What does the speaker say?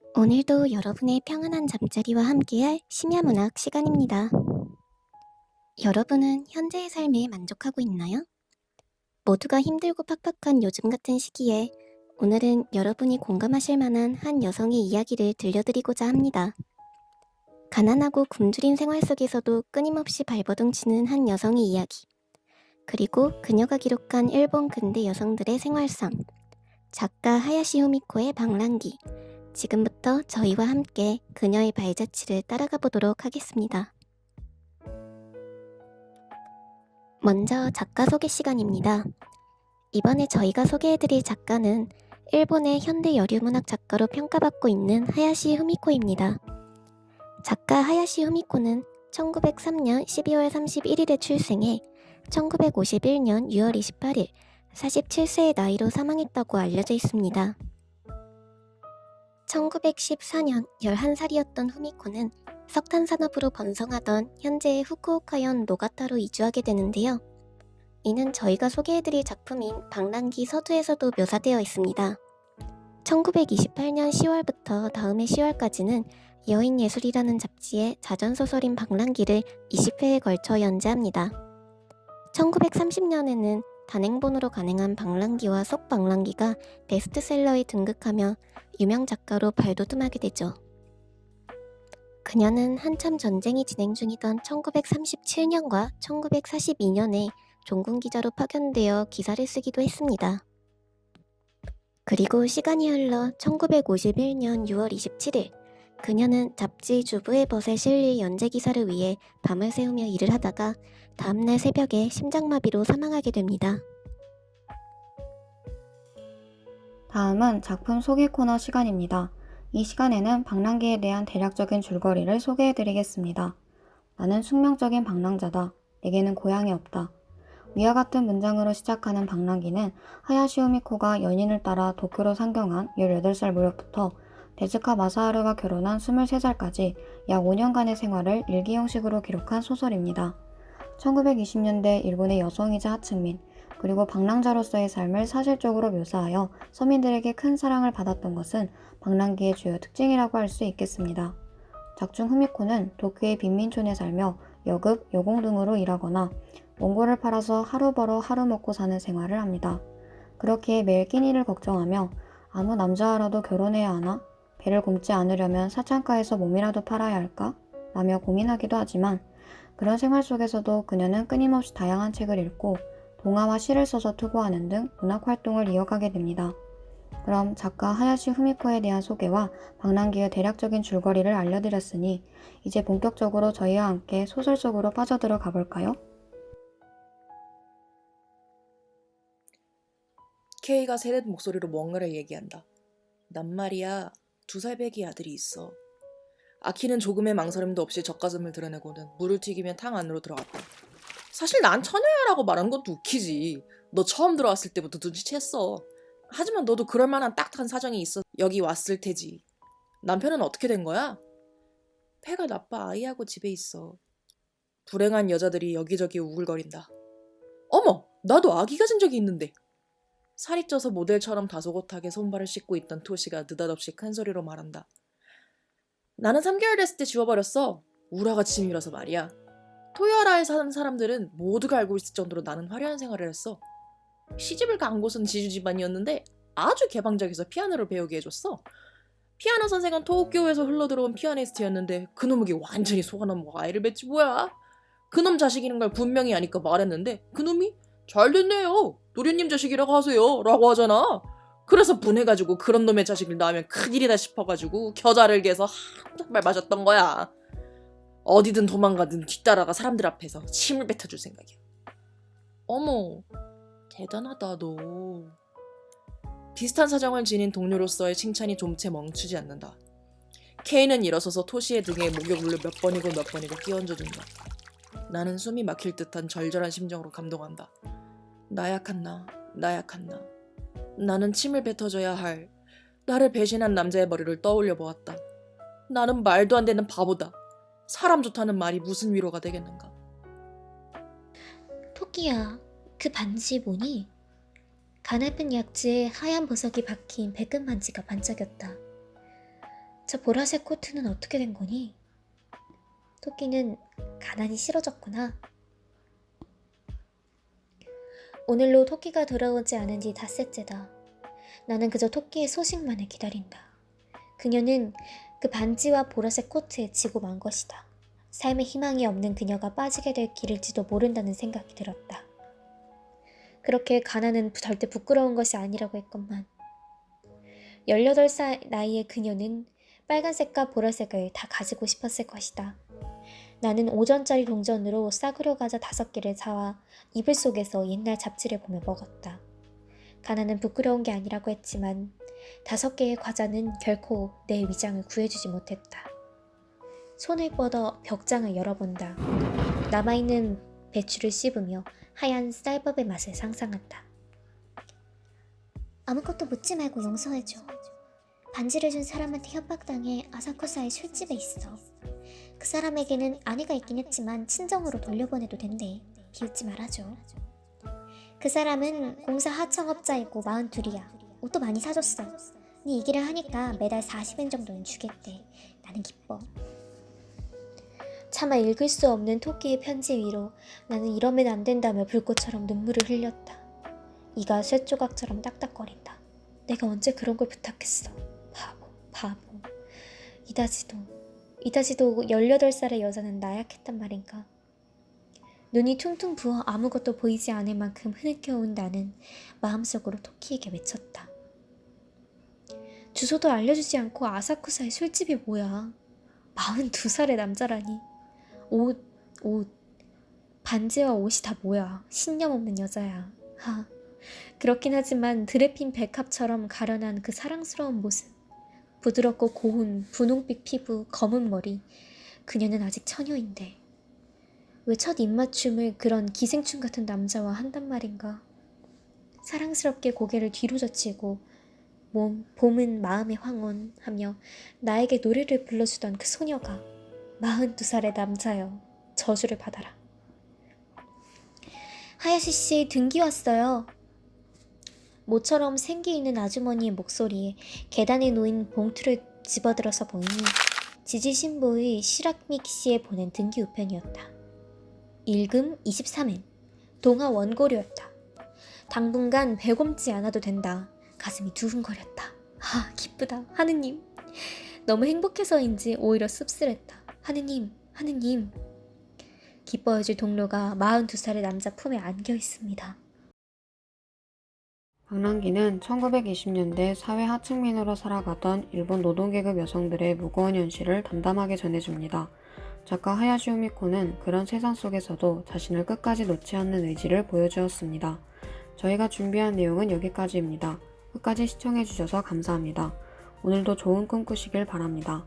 오늘도 여러분의 평안한 잠자리와 함께할 심야문학 시간입니다. 여러분은 현재의 삶에 만족하고 있나요? 모두가 힘들고 팍팍한 요즘 같은 시기에 오늘은 여러분이 공감하실 만한 한 여성의 이야기를 들려드리고자 합니다. 가난하고 굶주린 생활 속에서도 끊임없이 발버둥치는 한 여성의 이야기, 그리고 그녀가 기록한 일본 근대 여성들의 생활상, 작가 하야시 후미코의 방랑기. 지금부터 저희와 함께 그녀의 발자취를 따라가 보도록 하겠습니다. 먼저 작가 소개 시간입니다. 이번에 저희가 소개해드릴 작가는 일본의 현대 여류문학 작가로 평가받고 있는 하야시 후미코입니다. 작가 하야시 후미코는 1903년 12월 31일에 출생해 1951년 6월 28일 47세의 나이로 사망했다고 알려져 있습니다. 1914년 11살이었던 후미코는 석탄 산업으로 번성하던 현재의 후쿠오카현 노가타로 이주하게 되는데요. 이는 저희가 소개해드릴 작품인 방랑기 서두에서도 묘사되어 있습니다. 1928년 10월부터 다음해 10월까지는 여인예술이라는 잡지의 자전소설인 방랑기를 20회에 걸쳐 연재합니다. 1930년에는 단행본으로 간행한 방랑기와 속방랑기가 베스트셀러에 등극하며 유명 작가로 발돋움하게 되죠. 그녀는 한참 전쟁이 진행 중이던 1937년과 1942년에 종군기자로 파견되어 기사를 쓰기도 했습니다. 그리고 시간이 흘러 1951년 6월 27일, 그녀는 잡지 주부의 벗에 실릴 연재 기사를 위해 밤을 새우며 일을 하다가 다음날 새벽에 심장마비로 사망하게 됩니다. 다음은 작품 소개 코너 시간입니다. 이 시간에는 방랑기에 대한 대략적인 줄거리를 소개해드리겠습니다. 나는 숙명적인 방랑자다. 내게는 고향이 없다. 위와 같은 문장으로 시작하는 방랑기는 하야시 후미코가 연인을 따라 도쿄로 상경한 18살 무렵부터 데즈카 마사하루가 결혼한 23살까지 약 5년간의 생활을 일기 형식으로 기록한 소설입니다. 1920년대 일본의 여성이자 하층민, 그리고 방랑자로서의 삶을 사실적으로 묘사하여 서민들에게 큰 사랑을 받았던 것은 방랑기의 주요 특징이라고 할 수 있겠습니다. 작중 후미코는 도쿄의 빈민촌에 살며 여급, 여공 등으로 일하거나 원고를 팔아서 하루 벌어 하루 먹고 사는 생활을 합니다. 그렇게 매일 끼니를 걱정하며 아무 남자와라도 결혼해야 하나? 배를 굶지 않으려면 사창가에서 몸이라도 팔아야 할까? 라며 고민하기도 하지만 그런 생활 속에서도 그녀는 끊임없이 다양한 책을 읽고 동화와 시를 써서 투고하는 등 문학 활동을 이어가게 됩니다. 그럼 작가 하야시 후미코에 대한 소개와 방랑기의 대략적인 줄거리를 알려드렸으니 이제 본격적으로 저희와 함께 소설 속으로 빠져들어가 볼까요? K가 세된 목소리로 뭔가를 얘기한다. 난 말이야, 2살 배기 아들이 있어. 아키는 조금의 망설임도 없이 젖가슴을 드러내고는 물을 튀기며 탕 안으로 들어갔다. 사실 난 처녀야라고 말한 것도 웃기지. 너 처음 들어왔을 때부터 눈치챘어. 하지만 너도 그럴 만한 딱딱한 사정이 있어 여기 왔을 테지. 남편은 어떻게 된 거야? 폐가 나빠 아이하고 집에 있어. 불행한 여자들이 여기저기 우글거린다. 어머, 나도 아기 가진 적이 있는데. 살이 쪄서 모델처럼 다소곳하게 손발을 씻고 있던 토시가 느닷없이 큰 소리로 말한다. 나는 3개월 됐을 때 지워버렸어. 우라가 짐이라서 말이야. 토요하라에 사는 사람들은 모두가 알고 있을 정도로 나는 화려한 생활을 했어. 시집을 간 곳은 지주 집안이었는데 아주 개방적에서 피아노를 배우게 해줬어. 피아노 선생은 도쿄에서 흘러들어온 피아니스트였는데 그놈에게 완전히 속아넘어가 아이를 맺지 뭐야. 그놈 자식이란 걸 분명히 아니까 말했는데 그놈이 잘됐네요. 도련님 자식이라고 하세요. 라고 하잖아. 그래서 분해가지고 그런 놈의 자식을 낳으면 큰일이다 싶어가지고 겨자를 개서 한발 맞았던 거야. 어디든 도망가든 뒤따라가 사람들 앞에서 침을 뱉어줄 생각이야. 어머, 대단하다 너. 비슷한 사정을 지닌 동료로서의 칭찬이 좀채 멈추지 않는다. K는 일어서서 토시의 등에 목욕물을 몇 번이고 끼얹어준다. 나는 숨이 막힐 듯한 절절한 심정으로 감동한다. 나약한 나. 나는 침을 뱉어줘야 할 나를 배신한 남자의 머리를 떠올려 보았다. 나는 말도 안 되는 바보다. 사람 좋다는 말이 무슨 위로가 되겠는가. 토끼야, 그 반지 뭐니? 가냘픈 약지에 하얀 보석이 박힌 백금 반지가 반짝였다. 저 보라색 코트는 어떻게 된 거니? 토끼는 가난이 싫어졌구나. 오늘로 토끼가 돌아오지 않은 지 닷새째다. 나는 그저 토끼의 소식만을 기다린다. 그녀는 그 반지와 보라색 코트에 지고 만 것이다. 삶의 희망이 없는 그녀가 빠지게 될 길일지도 모른다는 생각이 들었다. 그렇게 가난은 절대 부끄러운 것이 아니라고 했건만 18살 나이의 그녀는 빨간색과 보라색을 다 가지고 싶었을 것이다. 나는 5전짜리 동전으로 싸구려 과자 5개를 사와 이불 속에서 옛날 잡지를 보며 먹었다. 가난은 부끄러운 게 아니라고 했지만 5개의 과자는 결코 내 위장을 구해주지 못했다. 손을 뻗어 벽장을 열어본다. 남아있는 배추를 씹으며 하얀 쌀밥의 맛을 상상한다. 아무것도 묻지 말고 용서해줘. 반지를 준 사람한테 협박당해 아사쿠사의 술집에 있어. 그 사람에게는 아내가 있긴 했지만 친정으로 돌려보내도 된대. 비웃지 말아줘. 그 사람은 공사 하청업자이고 42이야. 옷도 많이 사줬어. 네 얘기를 하니까 매달 40엔 정도는 주겠대. 나는 기뻐. 차마 읽을 수 없는 토끼의 편지 위로 나는 이러면 안 된다며 불꽃처럼 눈물을 흘렸다. 이가 쇠조각처럼 딱딱거린다. 내가 언제 그런 걸 부탁했어. 바보. 이다지도 18살의 여자는 나약했단 말인가. 눈이 퉁퉁 부어 아무것도 보이지 않을 만큼 흐느껴온 나는 마음속으로 토끼에게 외쳤다. 주소도 알려주지 않고 아사쿠사의 술집이 뭐야. 42살의 남자라니. 옷, 반지와 옷이 다 뭐야. 신념 없는 여자야. 그렇긴 하지만 드레핀 백합처럼 가련한 그 사랑스러운 모습. 부드럽고 고운 분홍빛 피부, 검은 머리. 그녀는 아직 처녀인데. 왜 첫 입맞춤을 그런 기생충 같은 남자와 한단 말인가. 사랑스럽게 고개를 뒤로 젖히고 봄은 마음의 황혼하며 나에게 노래를 불러주던 그 소녀가 42살의 남자여 저주를 받아라. 하야시 씨 등기 왔어요. 모처럼 생기 있는 아주머니의 목소리에 계단에 놓인 봉투를 집어들어서 보니 지지 신부의 시라미키 씨에 보낸 등기 우편이었다. 일금 23엔 동화 원고료였다. 당분간 배곰지 않아도 된다. 가슴이 두근거렸다. 기쁘다. 하느님. 너무 행복해서인지 오히려 씁쓸했다. 하느님. 기뻐해줄 동료가 42살의 남자 품에 안겨 있습니다. 방랑기는 1920년대 사회 하층민으로 살아가던 일본 노동계급 여성들의 무거운 현실을 담담하게 전해줍니다. 작가 하야시 후미코는 그런 세상 속에서도 자신을 끝까지 놓지 않는 의지를 보여주었습니다. 저희가 준비한 내용은 여기까지입니다. 끝까지 시청해주셔서 감사합니다. 오늘도 좋은 꿈 꾸시길 바랍니다.